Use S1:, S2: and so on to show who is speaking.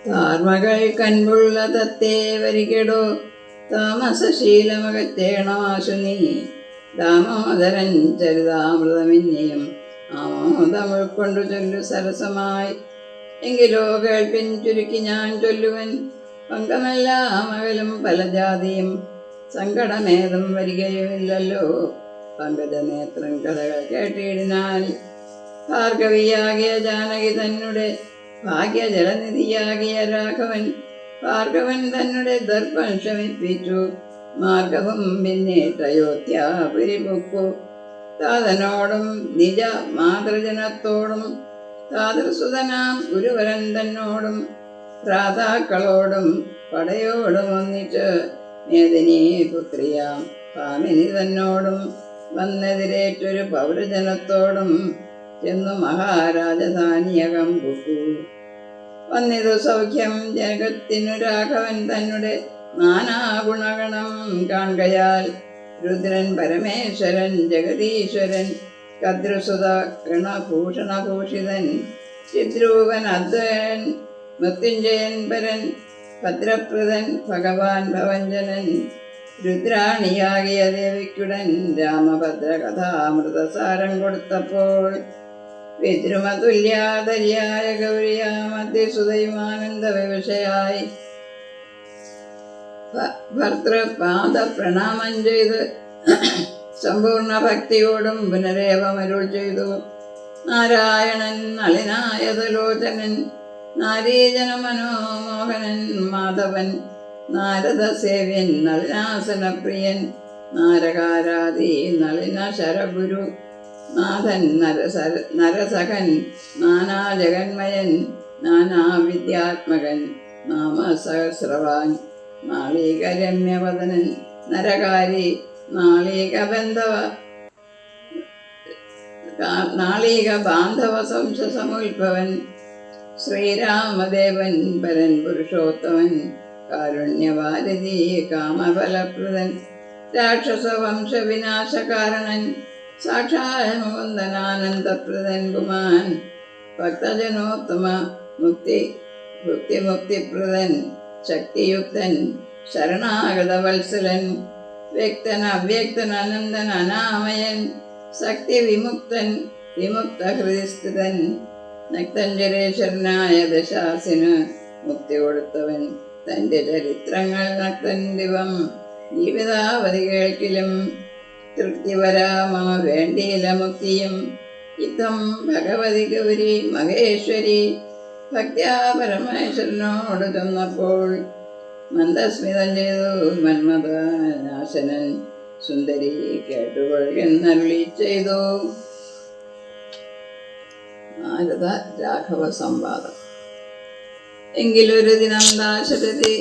S1: താർമകൾ കൻപുള്ള തത്തേ വരികെടോ താമസശീലമകറ്റേണമാശു നീ ദാമോദരൻ ചരിതാമൃതമിന്നെയും ആമോദം ഉൾക്കൊണ്ടു ചൊല്ലു സരസമായി. എങ്കിലോ കേൾപ്പിൻ ചുരുക്കി ഞാൻ ചൊല്ലുവൻ പങ്കമെല്ലാം അകലും പല ജാതിയും സങ്കടമേതും വരികയുമില്ലല്ലോ പങ്കജനേത്രൻ കഥകൾ കേട്ടിടിനാൽ. ഭാർഗവിയാകിയ ജാനകി തന്നെ ഭാഗ്യജലനിധിയാകിയ രാഘവൻ ഭാർഗവൻ തന്നെ ദർപ്പം ശമിപ്പിച്ചു മാർഗവും പിന്നീട്ടയോധ്യാപുരി പൊക്കു. താതനോടും നിജ മാതൃജനത്തോടും താതൃസുതനാം ഗുരുവരൻ തന്നോടും ഭ്രാതാക്കളോടും പടയോടും ഒന്നിച്ച് മേദിനി പുത്രിയാം ഭാമിനി തന്നോടും വന്നെതിരേറ്റൊരു പൗരജനത്തോടും ചെന്നു മഹാരാജധാനിയകം പുക്കു. വന്നിതു സൗഖ്യം ജഗത്തിനു രാഘവൻ തന്നെ നാനാഗുണഗണം കാൺകയാൽ രുദ്രൻ പരമേശ്വരൻ ജഗദീശ്വരൻ കദ്രുസുത കൃണഭൂഷണഭൂഷിതൻ ചിദ്രൂപൻ അദ്വയൻ മൃത്യുഞ്ജയൻ പരൻ ഭദ്രപ്രദൻ ഭഗവാൻ ഭവഞ്ജനൻ രുദ്രാണിയാകിയ ദേവിക്കുടൻ രാമഭദ്ര കഥാമൃതസാരം കൊടുത്തപ്പോൾ വിദ്രുമതുല്യാതര്യായ ഗൗരിയാമധ്യസുതയുമാനന്ദ വിവശയായി ഭർത്തൃപാദ പ്രണാമം ചെയ്ത് സമ്പൂർണ്ണ ഭക്തിയോടും പുനരേവമരുൾ ചെയ്തു. നാരായണൻ നളിനായതലോചനൻ നാരീജന മനോമോഹനൻ മാധവൻ നാരദ സേവ്യൻ നളിനാസനപ്രിയൻ നാരകാരാദി നളിന ശരഗുരു നാഥൻ നരസഖൻ നാനാജഗന്മയൻ നാനാവിദ്യാത്മകൻ നാമസഹസ്രവാൻ നാളീകരമ്യവദനൻ നരകാരി നാളീക ബാന്ധവ സംശസമുത്ഭവൻ ശ്രീരാമദേവൻ പരൻ പുരുഷോത്തമൻ കാരുണ്യവാരിധി കാമഫലപ്രദൻ രാക്ഷസവംശ വിനാശകാരണൻ സാക്ഷാൽ മുകുന്ദനാനന്ദപ്രദൻ പുമാൻ ഭക്തജനോത്തമ മുക്തിപ്രദൻ ശക്തിയുക്തൻ ശരണാഗതവത്സലൻ വ്യക്തൻ അവ്യക്തൻ അനന്തൻ അനാമയൻ ശക്തി വിമുക്തൻ വിമുക്ത ഹൃദയസ്ഥിതൻ നക്തഞ്ജരേശ്വരനായ ദശാസിന് മുക്തി കൊടുത്തവൻ തൻ്റെ ചരിത്രങ്ങൾ നക്തൻ ദിവം ജീവിതാവധി കേൾക്കിലും തൃപ്തി വരാമ വേണ്ടിയില മുക്തിയും ഇത്തം ഭഗവതി ഗൗരി മഹേശ്വരി ഭക്ത്യാ പരമേശ്വരനോട് ചെന്നപ്പോൾ മന്ദസ്മിതം ചെയ്തു മന്മഥനാശനൻ സുന്ദരി കേട്ടുകൊള്ളുന്നരുളി ചെയ്തു. നാരദ രാഘവ സംവാദം. എങ്കിലൊരു ദിനം ദാശരഥി